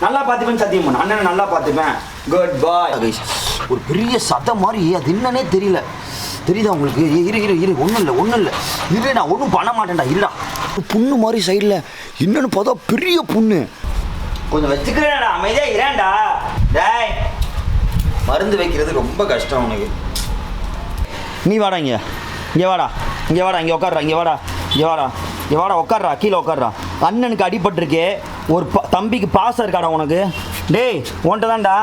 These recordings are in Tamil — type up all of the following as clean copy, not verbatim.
நல்லா பார்த்துப்பேன் சத்தியம் பண்ண அண்ணனை நல்லா பார்த்துப்பேன். குட் பாய். ஒரு பெரிய சத்தம் மாதிரி அது என்னன்னே தெரியல. தெரியுதா உங்களுக்கு? இரு ஒன்றும் இல்லை இரு, நான் ஒன்றும் பண்ண மாட்டேன்டா. இருடா, புண்ணு மாதிரி சைடில் என்னன்னு பார்த்தா பெரிய புண்ணு. கொஞ்சம் வச்சுக்கிறேன்டா, அமைதியாக இரேன்டா. டேய், மருந்து வைக்கிறது ரொம்ப கஷ்டம் உனக்கு. நீ வாடா, இங்கே வாடா, இங்கே உட்காடுறா, இங்கே வாடா உட்காடுறா, கீழே உட்காடுறா. அண்ணனுக்கு அடிபட்டிருக்கே, ஒரு தம்பிக்கு பாசம் இருக்காடா உனக்கு. டேய், உன்ட்ட தான்டா.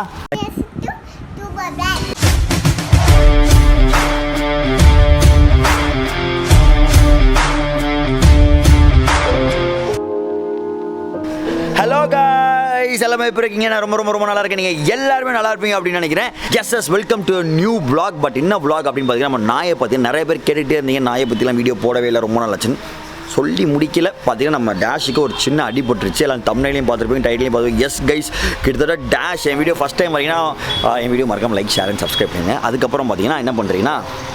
ஹலோ காய்ஸ், எல்லாமே இப்போ இருக்கீங்க. நான் ரொம்ப நல்லா இருக்கேன். நீங்கள் எல்லாருமே நல்லா இருப்பீங்க அப்படின்னு நினைக்கிறேன். Yes welcome to new vlog. But என்ன vlog அப்படின்னு பார்த்தீங்கன்னா, நம்ம நாயை பற்றி நிறைய பேர் கேட்டுகிட்டே இருந்தீங்க. நாயை பற்றிலாம் வீடியோ போடவே இல்லை, ரொம்ப நாளாச்சுன்னு சொல்லி முடிக்கல. பார்த்தீங்கன்னா நம்ம டேஷுக்கு ஒரு சின்ன அடிபட்டுருச்சு. எல்லாம் தம்ப்நெயிலையும் பார்த்துருப்பீங்க, டைட்டிலையும் பார்த்துருப்பீங்க. எஸ் கைஸ், கிட்டத்தட்ட டேஷ் என் வீடியோ ஃபஸ்ட் டைம் பார்த்தீங்கன்னா என் வீடியோ மறக்காம லைக், ஷேர் அண்ட் சப்ஸ்கிரைப் பண்ணுங்க. அதுக்கப்புறம் பார்த்தீங்கன்னா என்ன பண்ணுறீங்கன்னா,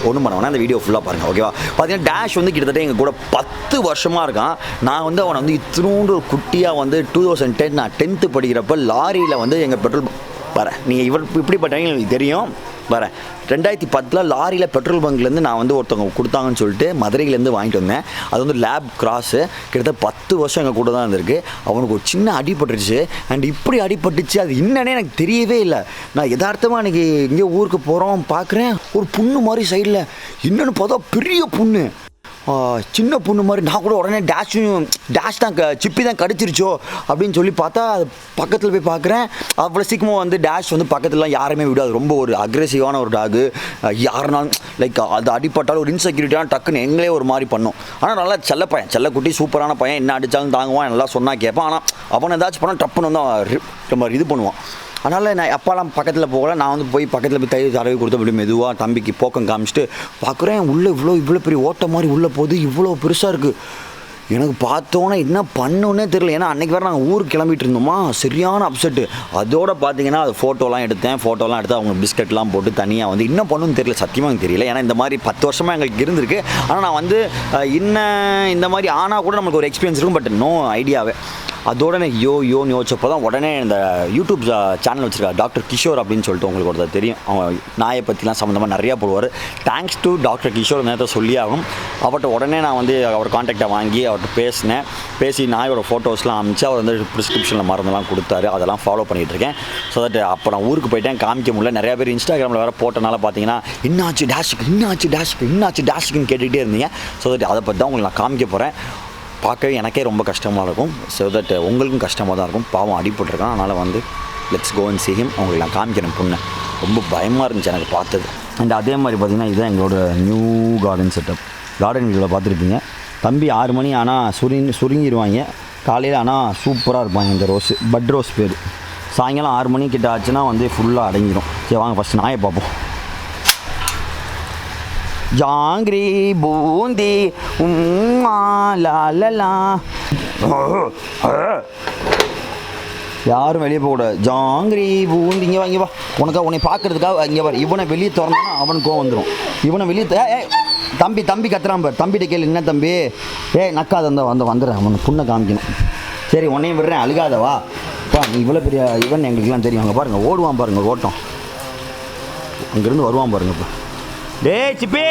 ஒன்றும் பண்ண அந்த வீடியோ ஃபுல்லாக பாருங்கள், ஓகேவா? பார்த்தீங்கன்னா டேஷ் வந்து கிட்டத்தட்ட எங்கள் கூட 10 வருஷமாக இருக்கான். நான் வந்து அவனை வந்து இத்தினூண்டு ஒரு குட்டியாக வந்து 2010 நான் 10th படிக்கிறப்ப லாரியில் வந்து எங்கள் பெட்ரோல் வரேன். நீங்கள் இப்படிப்பட்டவங்க எனக்கு தெரியும். வரேன் 2010 லாரியில் பெட்ரோல் பங்க்லேருந்து நான் வந்து ஒருத்தவங்க கொடுத்தாங்கன்னு சொல்லிட்டு மதுரையிலேருந்து வாங்கிட்டு வந்தேன். அது வந்து லேப் கிராஸு. கிட்டத்தட்ட 10 வருஷம் எங்கள் கூட தான் இருந்திருக்கு. அவனுக்கு ஒரு சின்ன அடிபட்டுருச்சு. அண்ட் இப்படி அடிபட்டுச்சு, அது என்னன்னே எனக்கு தெரியவே இல்லை. நான் யதார்த்தமாக அன்றைக்கி இங்கே ஊருக்கு போகிறோம், பார்க்குறேன் ஒரு புண்ணு மாதிரி சைடில். என்னென்னு பார்த்தா பெரிய புண்ணு, சின்ன புண்ணு மாதிரி. நான் கூட உடனே டேஷ் தான் சிப்பி தான் கடிச்சிருச்சோ அப்படின்னு சொல்லி பார்த்தா, அது பக்கத்தில் போய் பார்க்குறேன். அவ்வளோ சீக்கிரமாக வந்து டேஷ் வந்து பக்கத்துலலாம் யாருமே விடாது. ரொம்ப ஒரு அக்ரெசிவான ஒரு டாகு. யாருனாலும் லைக் அது அடிப்பட்டாலும் ஒரு இன்செக்யூரிட்டியான டக்குன்னு எங்களே ஒரு மாதிரி பண்ணும். ஆனால் நல்லா செல்ல பையன், செல்லக்குட்டி, சூப்பரான பையன். என்ன அடித்தாலும் தாங்குவான், நல்லா சொன்னால் கேட்பான். ஆனால் அவனை ஏதாச்சும் பண்ணால் டப்புன்னு வந்து ரொம்ப இது பண்ணுவான். அதனால் நான் அப்பாலாம் பக்கத்தில் போகல. நான் வந்து போய் பக்கத்தில் போய் தயிர் தடவி கொடுத்து அப்படி மெதுவாக தம்பிக்கு போக்கம் காமிச்சிட்டு பார்க்குறேன். உள்ளே இவ்வளோ பெரிய ஓட்டை மாதிரி உள்ளே போகுது. இவ்வளோ பெருசாக இருக்குது. எனக்கு பார்த்தோன்னே என்ன பண்ணுன்னே தெரியல. ஏன்னா அன்றைக்கி வேறு நாங்கள் ஊருக்கு கிளம்பிட்டு இருந்தோமா, சரியான அப்செட்டு. அதோடு பார்த்தீங்கன்னா அது ஃபோட்டோலாம் எடுத்து அவங்க பிஸ்கட்லாம் போட்டு தனியாக வந்து என்ன பண்ணுன்னு தெரியல, சத்தியமாக எனக்கு தெரியல. ஏன்னா இந்த மாதிரி 10 வருஷமாக எங்களுக்கு இருந்திருக்கு. ஆனால் நான் வந்து இந்த மாதிரி ஆனால் கூட நம்மளுக்கு ஒரு எக்ஸ்பீரியன்ஸ் இருக்கும். பட் நோ ஐடியாவே. அதோட யோன்னு யோசிச்சப்போ தான் உடனே இந்த யூடியூப் சேனல் வச்சுருக்கா டாக்டர் கிஷோர் அப்படின்னு சொல்லிட்டு உங்களுக்கு ஒருத்தர் தெரியும். அவன் நாயை பற்றிலாம் சம்மந்தமாக நிறையா போடுவார். தேங்க்ஸ் டு டாக்டர் கிஷோர் நேரத்தை சொல்லி ஆகும். அவர்கிட்ட உடனே நான் வந்து அவர் கான்டாக்டை வாங்கி அவர்கிட்ட பேசி நாயோட ஃபோட்டோஸ்லாம் அனுப்பிச்சு அவர் வந்து ப்ரிஸ்கிரிப்ஷனில் மருந்தெல்லாம் கொடுத்தாரு. அதெல்லாம் ஃபாலோ பண்ணிகிட்ருக்கேன். ஸோ தட் அப்போ நான் ஊருக்கு போயிட்டேன், காமிக்க முடியல. நிறையா பேர் இன்ஸ்டாகிராமில் வேறு போட்டனால பார்த்தீங்கன்னா இன்னாச்சு டேஷுக்குன்னு கேட்டுகிட்டே இருந்தீங்க. ஸோ தட் அதை பற்றி தான் உங்களுக்கு நான் காமிக்க போகிறேன். பார்க்கவே எனக்கே ரொம்ப கஷ்டமாக இருக்கும். ஸோ தட் உங்களுக்கும் கஷ்டமாக தான் இருக்கும். பாவம் அடிபட்டுருக்கான். அதனால் வந்து let's go and see him. அவங்களுக்கு நான் காமிக்கிறேன் புண்ணை. ரொம்ப பயமாக இருந்துச்சு எனக்கு பார்த்தது. அண்ட் அதே மாதிரி பார்த்திங்கன்னா இதுதான் எங்களோட நியூ கார்டன் செட்டப். கார்டன் வீட்டில் பார்த்துருப்பீங்க. தம்பி 6 மணி ஆனால் சுருங்கிடுவாங்க. காலையில் ஆனால் சூப்பராக இருப்பாங்க. இந்த ரோஸு பட் ரோஸ் பேர். சாயங்காலம் 6 மணிக்கிட்ட ஆச்சுன்னா வந்து ஃபுல்லாக அடங்கிடும். சரி வாங்க ஃபஸ்ட் நாயை பார்ப்போம். ஜாங்கிரி பூந்தி லாலலா. யாரும் வெளியே போகக்கூடாது. ஜாங்கிரி பூந்தி இங்கே வா. உன்னை பார்க்கறதுக்காக இங்கே பாரு. இவனை வெளியே திறந்தோன்னா அவனுக்கு வந்துடும். இவனை வெளியே தம்பி கத்துறான் பாரு. தம்பிகிட்ட கேளு, என்ன தம்பி? நக்காத வந்துடுறேன். அவனை புண்ணை காமிக்கணும். சரி உன்னையும் விடுறேன், அழுகாதவா. நீ இவ்வளோ பெரிய இவன் எங்களுக்குலாம் தெரியும். அங்கே பாருங்கள், ஓடுவான் பாருங்கள் ஓட்டம். அங்கேருந்து வருவான் பாருங்கள். இப்போ டேய் சிப்பி,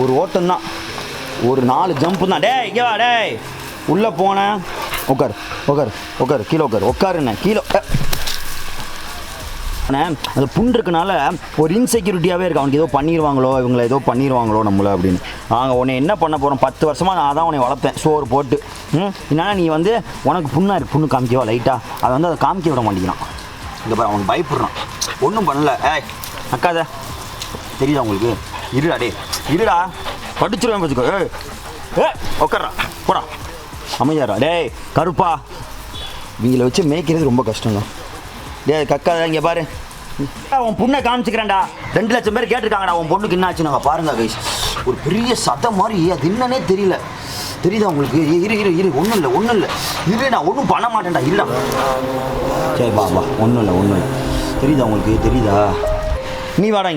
ஒரு ஓட்டம் தான், ஒரு 4 ஜம்ப்பு தான். டேய் இங்கே வா. டேய் உள்ளே போனேன். உட்காரு கீழே உட்காருண்ணே கீழே. அது புண் இருக்கனால ஒரு இன்செக்யூரிட்டியாகவே இருக்குது. அவனுக்கு ஏதோ பண்ணிடுவாங்களோ, இவங்களை ஏதோ பண்ணிடுவாங்களோ நம்மளை அப்படின்னு. நாங்கள் உன்னை என்ன பண்ண போகிறோம்? 10 வருஷமாக நான் தான் உன்னை வளர்த்தேன், சோறு போட்டு. என்னன்னா நீ வந்து உனக்கு புண்ணு காமிக்கவா லைட்டாக? அதை வந்து அதை காமிக்க விட மாட்டேங்கிறான். இங்கே பாரு, அவனுக்கு பயப்படுறான். ஒன்றும் பண்ணல. அக்காத தெரியுதா உங்களுக்கு? இருடா படிச்சிருவேன் வச்சுக்கோ. உட்கார்றா போடா, அமைதியாரா. டேய் கருப்பா, இவங்களை வச்சு மேய்க்கிறது ரொம்ப கஷ்டங்க. டேய் கக்காத, இங்கே பாரு. உன் பொண்ணை காமிச்சிக்கிறேன்டா. 2 லட்சம் பேர் கேட்டிருக்காங்கடா உன் பொண்ணுக்கு என்ன ஆச்சு. நாங்கள் பாருங்க கைஸ், ஒரு பெரிய சத்தம் மாதிரி. அது என்னன்னே தெரியல. தெரியுதா உங்களுக்கு? இரு ஒன்றும் இல்லை இரு, நான் ஒன்றும் பண்ண மாட்டேன்டா. இல்லைடா. சரி வா ஒன்றும் இல்லை. தெரியுதா உங்களுக்கு? தெரியுதா? நீ வாடா,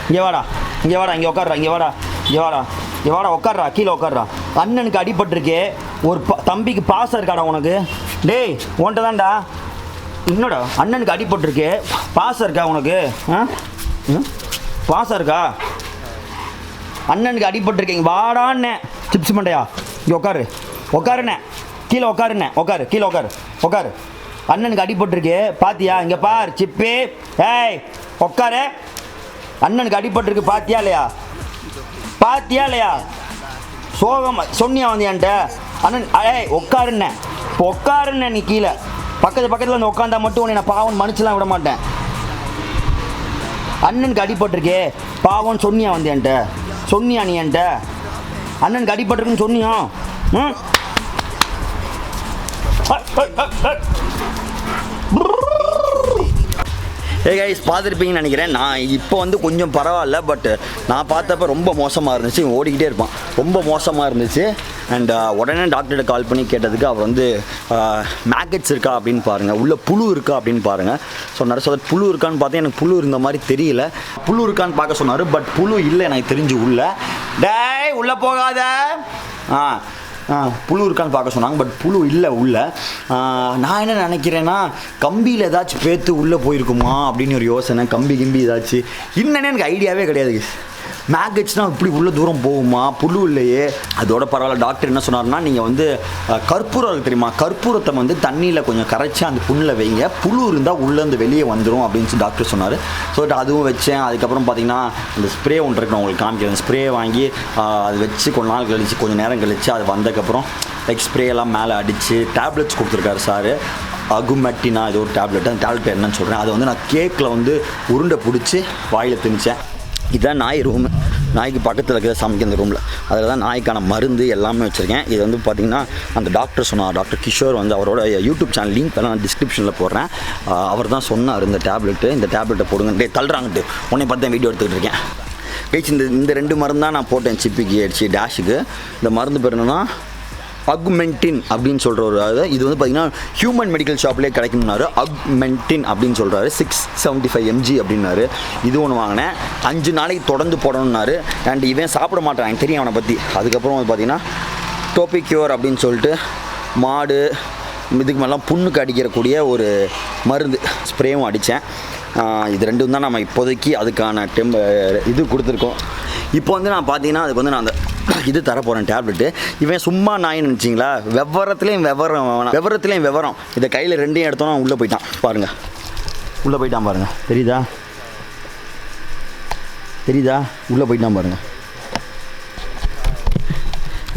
இங்கே வாடா, இங்கே உட்காடுறா. இங்கே வாடா. எவாடா உட்கார்றா, கீழே உட்கார்றா. அண்ணனுக்கு அடிபட்டிருக்கே, ஒரு தம்பிக்கு பாசம் இருக்காடா உனக்கு? டேய் உன்ட்ட தான்டா. என்னடா அண்ணனுக்கு அடிபட்டிருக்கே, பாசம் இருக்கா உனக்கு? பாசம் இருக்கா? அண்ணனுக்கு அடிபட்டிருக்கீங்க, வாடாண்ணே. சிப்ஸ் மண்டையா, இங்கே உட்காரு, உட்காருண்ணே, கீழே உட்காருண்ணே, உட்காரு, கீழே உட்காரு, உட்காரு. அண்ணனுக்கு அடிபட்டிருக்கு பாத்தியா? இங்கே பார் சிப்பி, ஏய் உட்காரு. அண்ணனுக்கு அடிபட்டிருக்கு பாத்தியா இல்லையா? பாத்தியா இல்லையா? சோகம் சொன்னியா வந்து என்கிட்ட? அண்ணன் ஏய் உட்காருண்ணே, இப்போ உட்காருண்ணே. நீ கீழே பக்கத்தில் வந்து உட்காந்தா மட்டும் உன்னை நான் பாவம் மன்னிச்சுலாம் விட மாட்டேன். அண்ணனுக்கு அடிபட்டிருக்கே பாவம் சொன்னியா வந்து என்கிட்ட? சொன்னியா நீ என்கிட்ட? அண்ணனுக்கு அடிபட்டிருக்குன்னு சொன்னியா? ம். கைஸ் பார்த்துருப்பீங்கன்னு நினைக்கிறேன். நான் இப்போ வந்து கொஞ்சம் பரவாயில்ல, பட் நான் பார்த்தப்ப ரொம்ப மோசமாக இருந்துச்சு. ஓடிக்கிட்டே இருப்பான், ரொம்ப மோசமாக இருந்துச்சு. அண்ட் உடனே டாக்டர்கிட்ட கால் பண்ணி கேட்டதுக்கு அவர் வந்து மேக்கெட்ஸ் இருக்கா அப்படின்னு பாருங்கள், உள்ள புழு இருக்கா அப்படின்னு பாருங்கள் சொன்னார். ஸோ புழு இருக்கான்னு பார்த்தா எனக்கு புழு இருந்த மாதிரி தெரியல. புழு இருக்கான்னு பார்க்க சொன்னார், பட் புழு இல்லை எனக்கு தெரிஞ்சு உள்ள. டேய் உள்ளே போகாத. புழு இருக்கான்னு பார்க்க சொன்னாங்க, பட் புழு இல்லை உள்ள. நான் என்ன நினைக்கிறேன்னா, கம்பியில் ஏதாச்சும் பேத்து உள்ளே போயிருக்குமா அப்படின்னு ஒரு யோசனை. கம்பி ஏதாச்சும் இன்னும் எனக்கு ஐடியாவே கிடையாது. மேக்கெட்ஸ்னால் இப்படி உள்ள தூரம் போகுமா? புழு இல்லையே. அதோட பரவாயில்ல. டாக்டர் என்ன சொன்னார்னா, நீங்கள் வந்து கற்பூரம் தெரியுமா, கற்பூரத்தை வந்து தண்ணியில் கொஞ்சம் கரைச்சி அந்த புண்ணில் வைங்க, புழு இருந்தால் உள்ளேருந்து வெளியே வந்துடும் அப்படின்னு சொல்லி டாக்டர் சொன்னார். ஸோ அதுவும் வச்சேன். அதுக்கப்புறம் பார்த்தீங்கன்னா அந்த ஸ்ப்ரே ஒன்று இருக்கு, நான் உங்களுக்கு காமிக்கிறேன். ஸ்ப்ரே வாங்கி அது வச்சு கொஞ்ச நாள் கழிச்சு, கொஞ்சம் நேரம் கழிச்சு அது வந்ததுக்கப்புறம் லைக் ஸ்ப்ரே எல்லாம் மேலே அடித்து டேப்லெட்ஸ் கொடுத்துருக்காரு சார். அகுமெட்டினா இது ஒரு டேப்லெட். அந்த டேப்லெட் என்னன்னு சொல்கிறேன். அதை வந்து நான் கேக்கில் வந்து உருண்டை பிடிச்சி வாயில் திணிச்சேன். இதுதான் நாய் ரூமு. நாய்க்கு பக்கத்தில் இருக்கிற சமைக்க இந்த ரூமில் அதில் தான் நாய்க்கான மருந்து எல்லாமே வச்சுருக்கேன். இது வந்து பார்த்திங்கன்னா அந்த டாக்டர் சொன்னார், டாக்டர் கிஷோர் வந்து அவரோட யூடியூப் சேனல் லிங்க் எல்லாம் நான் டிஸ்கிரிப்ஷனில் போடுறேன். அவர் தான் சொன்னார் இந்த டேப்லெட்டை போடுங்க. டே தள்ளுறாங்கட்டு உடனே பார்த்து தான் வீடியோ எடுத்துக்கிட்டு இருக்கேன். கைச்சு இந்த 2 மருந்து தான் நான் போட்டேன் சிப்பிக்கு அடிச்சு டேஷுக்கு. இந்த மருந்து பேர் என்னன்னா அக்மென்டின் அப்படின்னு சொல்கிற ஒரு இது வந்து பார்த்திங்கன்னா ஹியூமன் மெடிக்கல் ஷாப்லேயே கிடைக்கும்னாரு. அக்மென்டின் அப்படின்னு சொல்கிறாரு. 675 mg அப்படின்னாரு. இது ஒன்று வாங்கினேன். 5 நாளைக்கு தொடர்ந்து போடணுன்னாரு. அண்ட் இவன் சாப்பிட மாட்டான், எனக்கு தெரியும் அவனை பற்றி. அதுக்கப்புறம் வந்து பார்த்திங்கன்னா டோபிக்யூர் அப்படின்னு சொல்லிட்டு மாடு இதுக்கு மேலாம் புண்ணுக்கு அடிக்கிறக்கூடிய ஒரு மருந்து ஸ்ப்ரேவும் அடித்தேன். இது 2 தான் நம்ம இப்போதைக்கு அதுக்கான இது கொடுத்துருக்கோம். இப்போ வந்து நான் பார்த்தீங்கன்னா அதுக்கு வந்து நான் அந்த இது தரப்போகிறேன் டேப்லெட்டு. இவன் சும்மா நாயின்னு நினச்சிங்களா? விவரத்துலேயும் விவரம். இதை கையில் 2 எடுத்தோன்னா உள்ளே போயிட்டான் பாருங்கள். உள்ளே போயிட்டான் பாருங்கள். தெரியுதா? உள்ளே போயிட்டான் பாருங்கள்.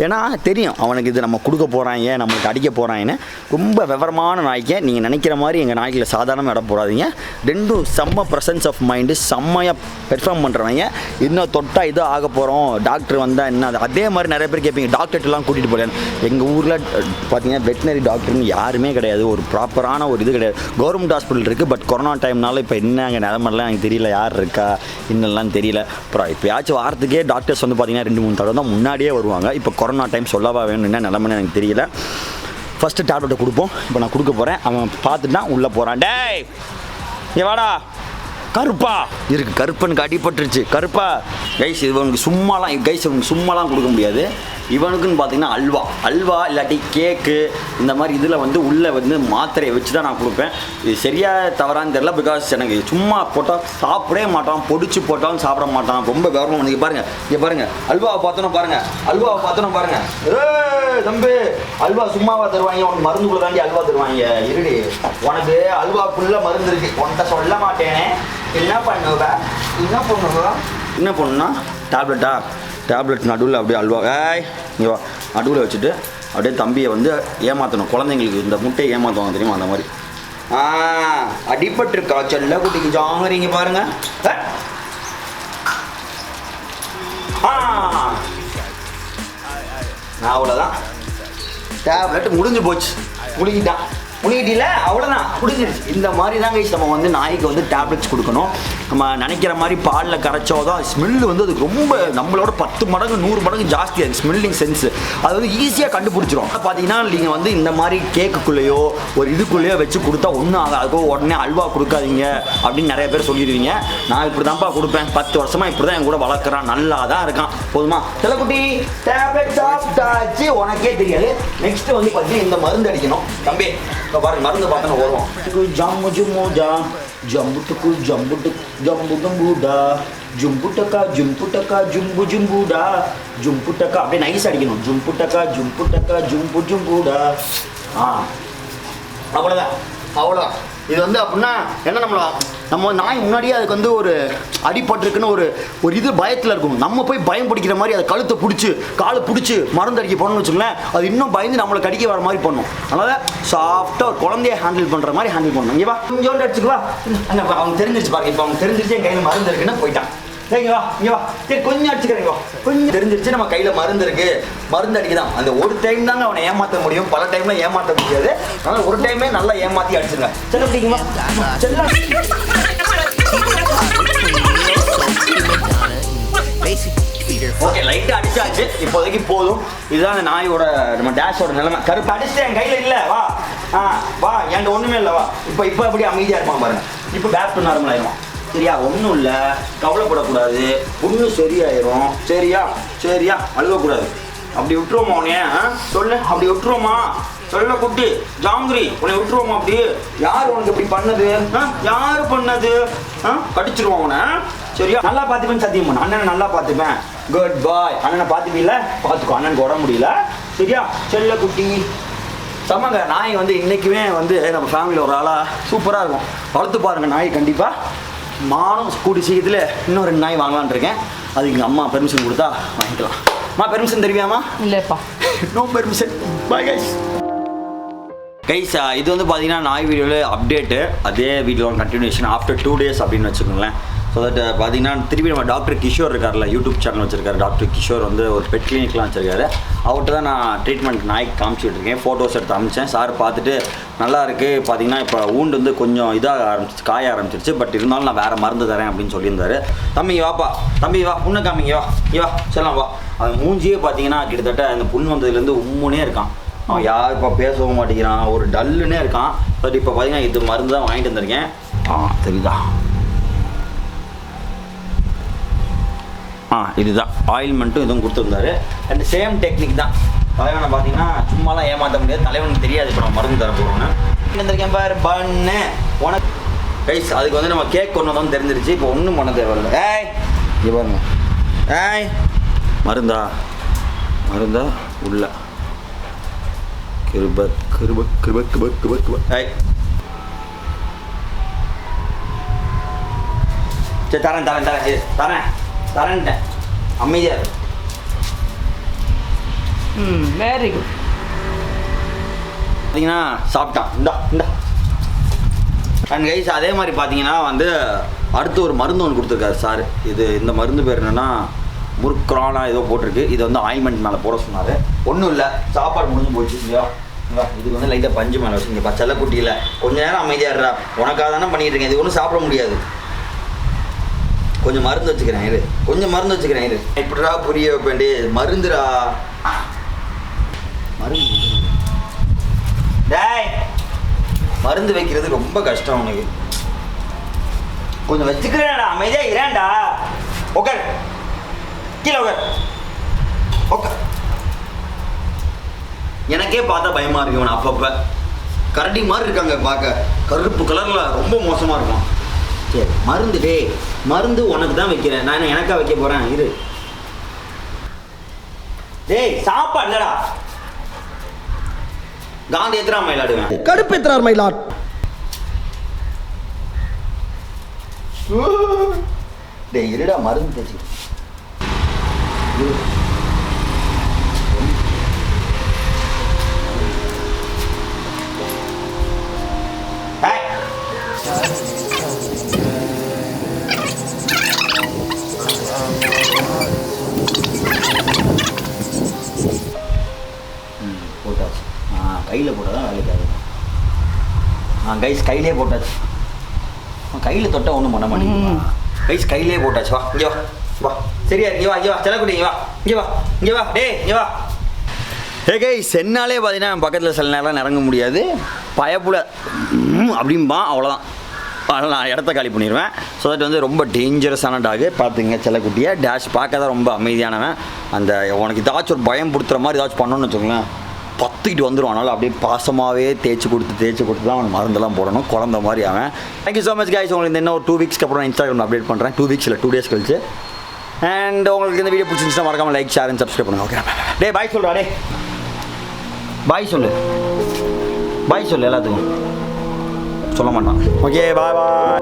ஏன்னா தெரியும் அவனுக்கு இது நம்ம கொடுக்க போகிறாங்க, நம்மளுக்கு அடிக்க போகிறாங்கன்னு. ரொம்ப விவரமான நாய்க்க நீங்கள் நினைக்கிற மாதிரி எங்கள் நாய்க்கில் சாதாரண இடம் போடாதீங்க. 2 செம்ம ப்ரெசன்ஸ் ஆஃப் மைண்டு, செம்மையாக பெர்ஃபார்ம் பண்ணுறவங்க. இன்னும் தொட்டால் இது ஆக போகிறோம், டாக்டர் வந்தால் என்ன அது. அதே மாதிரி நிறைய பேர் கேட்பீங்க, டாக்டர்கிட்டலாம் கூட்டிகிட்டு போகிறேன். எங்கள் ஊரில் பார்த்தீங்கன்னா வெட்டினரி டாக்டர்னு யாருமே கிடையாது. ஒரு ப்ராப்பரான ஒரு இது கிடையாது. கவர்மெண்ட் ஹாஸ்பிட்டல் இருக்குது, பட் கொரோனா டைம்னால இப்போ என்ன அங்கே நிலமெல்லாம் எனக்கு தெரியல, யார் இருக்கா இன்னெல்லாம் தெரியல. அப்புறம் இப்போயாச்சும் வாரத்துக்கே டாக்டர்ஸ் வந்து பார்த்திங்கன்னா 2-3 தடவை தான் முன்னாடியே வருவாங்க. இப்போ கொரோனா டைம் சொல்லவா வேணும், என்ன நிலமன்னு எனக்கு தெரியல. ஃபஸ்ட்டு டேப்லெட்டை கொடுப்போம். இப்போ நான் கொடுக்க போகிறேன். அவன் பார்த்துட்டான் உள்ளே போகிறான். டேய் ஏ வாடா கருப்பா இருக்குது, கருப்பனுக்கு அடிபட்டுருச்சு. கருப்பா கைஸ் இவனுக்கு சும்மாலாம் கொடுக்க முடியாது. இவனுக்குன்னு பார்த்தீங்கன்னா அல்வா இல்லாட்டி கேக்கு இந்த மாதிரி இதில் வந்து உள்ளே வந்து மாத்திரையை வச்சு தான் நான் கொடுப்பேன். இது சரியாக தவறான்னு தெரில. பிகாஸ் எனக்கு சும்மா போட்டால் சாப்பிடவே மாட்டான், பொடிச்சு போட்டாலும் சாப்பிட மாட்டான். ரொம்ப கவர்மெண்ட் வந்து இங்கே பாருங்கள் அல்வாவை பார்த்தோன்னா பாருங்கள். தம்பி அல்வா சும்மாவா தருவாங்க? உனக்கு மருந்துக்குள்ள தாண்டி அல்வா தருவாங்க. இருடி, உனக்கு அல்வாக்குள்ள மருந்து இருக்குது, உன்கிட்ட சொல்ல மாட்டேனே. என்ன பண்ணுன்னா டேப்லெட் நடுவில் அப்படியே அல்வா இங்கே வா நடுவில் வச்சுட்டு அப்படியே தம்பியை வந்து ஏமாற்றணும். குழந்தைங்களுக்கு இந்த முட்டையை ஏமாற்றுவாங்க தெரியுமா, அந்த மாதிரி. அடிபட்டுருக்கா செல்ல குட்டிக்கு ஜாங்கறீங்க பாருங்க. அவ்வளோதான், டேப்லெட் முடிஞ்சு போச்சு. முடிக்கிட்டான். முனிகிட்டில அவ்வளோதான் குடிச்சிருச்சு. இந்த மாதிரி தான் கைஸ் நம்ம வந்து நாய்க்கு வந்து டேப்லெட்ஸ் கொடுக்கணும். நம்ம நினைக்கிற மாதிரி பாலில் கரைச்சோதான் ஸ்மெல்லு வந்து அதுக்கு ரொம்ப நம்மளோட 10 மடங்கு 100 மடங்கு ஜாஸ்தி அது ஸ்மெல்லிங் சென்ஸ். அது வந்து ஈஸியாக கண்டுபிடிச்சிரும். பார்த்தீங்கன்னா நீங்கள் வந்து இந்த மாதிரி கேக்குக்குள்ளேயோ ஒரு இதுக்குள்ளேயோ வச்சு கொடுத்தா ஒன்றும் ஆகாது. உடனே அல்வா கொடுக்காதீங்க அப்படின்னு நிறைய பேர் சொல்லிடுவீங்க. நான் இப்படி தான்ப்பா கொடுப்பேன். 10 வருஷமா இப்படி தான் என் கூட வளர்க்குறான். நல்லா தான் இருக்கான். போதுமா செல்லக்குட்டி? டேப்லெட் சாப்பிட்டாச்சு. உனக்கே தெரியாது. நெக்ஸ்ட் வந்து பார்த்தீங்கன்னா இந்த மருந்து அடிக்கணும். தம்பி இப்போ பாருங்க மருந்து பார்த்தோன்னு வருவோம். ஜம்மு ஜும்முடா ஜம்புட்டுக்கு ஜம்புட்டு ஜம்பு ஜம்புடா ஜும்புட்டக்கா ஜும்புட்டக்கா ஜும்பு ஜும்புடா ஜும்புட்டக்கா அப்படியே நைஸ் அடிக்கணும். ஜும்புட்டக்கா ஜும்புட்டக்கா ஜும்பு ஜும்புடா. அவ்வளோதான் அவ்வளோதான். இது வந்து அப்படின்னா என்ன நம்ம நாய் முன்னாடியே அதுக்கு வந்து ஒரு அடிபட்டிருக்குன்னு ஒரு இது பயத்தில் இருக்கும். நம்ம போய் பயம் பிடிக்கிற மாதிரி அதை கழுத்தை பிடிச்சி காலை பிடிச்சி மருந்து அடிக்க போனோம்னு வச்சுக்கோங்களேன், அது இன்னும் பயந்து நம்மளை கடிக்க வர மாதிரி பண்ணும். அதனால் சாஃப்டாக ஒரு குழந்தைய ஹேண்டில் பண்ணுற மாதிரி ஹேண்டில் பண்ணணும். இங்கே வா கொஞ்சோண்டு அடிச்சுக்குவா. அவங்க தெரிஞ்சிருச்சு பாருங்க. இப்போ அவங்க தெரிஞ்சிருச்சு என் கையில் மருந்து இருக்குன்னு போயிட்டான். சரிங்க வா இங்கே வா. சரி கொஞ்சம் அடிச்சுக்கிறேங்க வா. கொஞ்சம் தெரிஞ்சிருச்சு நம்ம கையில் மருந்து இருக்கு. மருந்து அடிக்குதான். அந்த ஒரு டைம் தாங்க அவனை ஏமாற்ற முடியும். பல டைம்ல ஏமாற்ற முடியாது. அதனால் ஒரு டைமே நல்லா ஏமாற்றி அடிச்சுங்க. சரி அப்படிங்களா செல்ல ஓகே லைட்டாக அடிச்சாச்சு. இப்போதைக்கு போதும். இதுதான் அந்த நாயோட நம்ம டேஷோட நிலைமை. கருப்பு அடிச்சுட்டு என் கையில் இல்லை. வா வா என்கிட்ட ஒன்றுமே இல்லை. வா இப்போ எப்படி அமைதியாக இருப்பான் பாருங்க. இப்போ பேக் டு நார்மல் ஆயிடுவான். சரியா? ஒன்றும் இல்லை, கவலைப்படக்கூடாது. ஒன்றும் சரியாயிரும். சரியா அழுகக்கூடாது. அப்படி விட்டுருவோமா உனைய? சொல்லு அப்படி விட்டுருவோமா? சொல்ல குட்டி ஜாங்கிரி உன்னை விட்டுருவோமா? அப்படி யார் உனக்கு இப்படி பண்ணது? யார் பண்ணது? கடிச்சிருவோம் உன. சரியா? நல்லா பார்த்துப்பேன்னு சத்தியம் பண்ண. அண்ணனை நல்லா பார்த்துப்பேன். குட் பாய். அண்ணனை பார்த்துப்பீல? பார்த்துக்கோ. அண்ணனுக்கு உட முடியல. சரியா? செல்ல குட்டி சமங்க. நாய் வந்து இன்றைக்குமே வந்து நம்ம ஃபேமிலியில் ஒரு ஆளாக சூப்பராக இருக்கும். வளர்த்து பாருங்கள் நாய். கண்டிப்பாக மானம் கூடி சீக்கிரத்தில் இன்னும் 2 நாய் வாங்கலான் இருக்கேன். அதுக்கு எங்கள் அம்மா பெர்மிஷன் கொடுத்தா வாங்கிக்கலாம். அம்மா பெர்மிஷன் தருவியாம்மா? இல்லைப்பா, no permission. Bye guys. Guys இது வந்து பார்த்தீங்கன்னா நாய் வீடியோவில் அப்டேட்டு. அதே வீடியோவில் கண்டினியூஷன் ஆஃப்டர் 2 days அப்படின்னு வச்சுக்கோங்களேன். ஸோ தட் பார்த்தீங்கன்னா திருப்பி நம்ம டாக்டர் கிஷோர் இருக்கார்ல, யூடியூப் சேனல் வச்சுருக்காரு. டாக்டர் கிஷோர் வந்து ஒரு பெட் கிளினிக்லாம் வச்சுருக்காரு. அவர்கிட்ட தான் நான் ட்ரீட்மெண்ட் நாய்க்கு காமிச்சிட்டு இருக்கேன். ஃபோட்டோஸ் எடுத்து அமிச்சேன். சார் பார்த்துட்டு நல்லா இருக்குது. பார்த்தீங்கன்னா இப்போ ஊண்டு வந்து கொஞ்சம் இதாக ஆரம்பிச்சிச்சு, காய ஆரம்பிச்சிருச்சு. பட் இருந்தாலும் நான் வேறு மருந்து தரேன் அப்படின்னு சொல்லியிருந்தாரு. தம்பி வாப்பா, தம்பி வா, புண்ணை காமிங்க. வா சொல்லலாம் வா. அது மூஞ்சியே பார்த்தீங்கன்னா கிட்டத்தட்ட அந்த புண் வந்ததுலேருந்து உம்முனே இருக்கான். அவன் யார் இப்போ பேசவும் மாட்டேங்கிறான். ஒரு டல்லுன்னே இருக்கான். பட் இப்போ பார்த்தீங்கன்னா இது மருந்து தான் வாங்கிட்டு வந்திருக்கேன். தெரியுதா? இதுதான் ஆயில்மெண்ட்டும் இதுவும் கொடுத்துருந்தாரு. அண்ட் சேம் டெக்னிக் தான். தலைவனை பார்த்தீங்கன்னா சும்மாலாம் ஏமாற்ற முடியாது. தலைவனுக்கு தெரியாது இப்போ நம்ம மருந்து தர போகிறோன்னு. வந்திருக்கேன் பாரு பண்ணு உனக்கு கைஸ். அதுக்கு வந்து நம்ம கேக் கொண்டு வந்தோம்னு தெரிஞ்சிருச்சு. இப்போ ஒன்றும் பண்ண தேவையில்லை. இங்கே பாருங்க. மருந்தா உள்ள கிருப கிருப கிருப கிருப கிருப கிருப. சரி தரேன்ட்டேன். அமைதியாக இருக்கு. Very good. பார்த்தீங்கன்னா சாப்பிட்டான். இந்தா அண்ட் கைஸ் அதே மாதிரி பார்த்தீங்கன்னா வந்து அடுத்து ஒரு மருந்து ஒன்று கொடுத்துருக்காரு சார். இந்த மருந்து பேர் என்னென்னா முருக்ரானா ஏதோ போட்டிருக்கு. இது வந்து ஆயில்மெண்ட் மேலே போட சொன்னார். ஒன்றும் இல்லை, சாப்பாடு முடிஞ்சு போயிடுச்சு. இல்லையா? இதுக்கு வந்து லைட்டாக பஞ்சு மேலே வச்சுங்க. பச்சை குட்டியில் கொஞ்சம் நேரம் அமைதியாக இருடா. உனக்காக தானே பண்ணிட்டு இருக்கேன். இது ஒன்றும் சாப்பிட முடியாது. கொஞ்சம் மருந்து வச்சுக்கிறேன் இரு. இப்படிடா புரிய வைப்பேன்டி. மருந்துடா மருந்து. டேய் மருந்து வைக்கிறது ரொம்ப கஷ்டம் உனக்கு. கொஞ்சம் வச்சுக்கிறேன்டா. அமைதியாக இரேன்டா. ஓகே கீழே ஓகே. எனக்கே பார்த்தா பயமாக இருக்கு. இவன் அப்பப்போ கரடி மாதிரி இருக்காங்க பார்க்க. கருப்பு கலரில் ரொம்ப மோசமாக இருக்கும். சரி மருந்து மருந்து உனக்கு தான் வைக்கிறேன். நான் எனக்கா வைக்க போகிறேன் இரு. டேய் சாப்பாடு இல்லடா. காந்தி எத்தனை மயிலாடுவேன். கடுப்பு எத்தனை மயிலாட். டேய் இருடா மருந்து தேச்சு. போட்டாச்சு. கையில் போட்டால் தான் வேலைக்கு ஆகும். கைஸ் கையிலே போட்டாச்சு. கையில் தொட்டால் ஒன்றும் பண்ண மாட்டேங்குது. கைஸ் கையிலே போட்டாச்சு. வா இங்கே வா வா. சரியா இங்கே வா, இங்கே வா செல்லக்குட்டி, இங்கே வா, இங்கே வா, இங்கே வா, டே இங்கே வா. கைஸ் என்னாலே பார்த்தீங்கன்னா பக்கத்தில் சில நேரம் இறங்க முடியாது. பயப்புல அப்படின்பா, அவ்வளோதான். அதனால் நான் இடத்த காலி பண்ணிடுவேன். ஸோ தட் வந்து ரொம்ப டேஞ்சரஸான டாகு. பார்த்துங்க செல்லக்குட்டியை. டேஷ் பார்க்க தான் ரொம்ப அமைதியானவன். அந்த உனக்கு ஏதாச்சும் ஒரு பயம் கொடுத்துற மாதிரி ஏதாச்சும் பண்ணணும்னு வச்சுக்கோங்களேன், பத்துக்கிட்டு வந்துடும். அதனால் அப்படியே பாசமாகவே தேய்ச்சி கொடுத்து தான் அவன் மருந்தெல்லாம் போடணும். குழந்த மாதிரி அவன். Thank you so much guys. உங்களுக்கு இன்னும் ஒரு 2 வீக்ஸ்க்கு அப்புறம் நான் இன்ஸ்டாகிராம் அப்டேட் பண்ணுறேன். 2 வீக்ஸ் இல்லை 2 டேஸ் கழிச்சு. அண்ட் உங்களுக்கு இந்த வீடியோ பிடிச்சிருந்துச்சுன்னா மறக்காமல் லைக், ஷேர் அண்ட் சப்ஸ்கிரைப் பண்ணுங்கள். ஓகே டே பாய் சொல்கிறா. டே பாய் சொல்லு, பாய் சொல்லு எல்லாத்துக்கும். சொல்ல மாட்டான். ஓகே பாய் பாய்.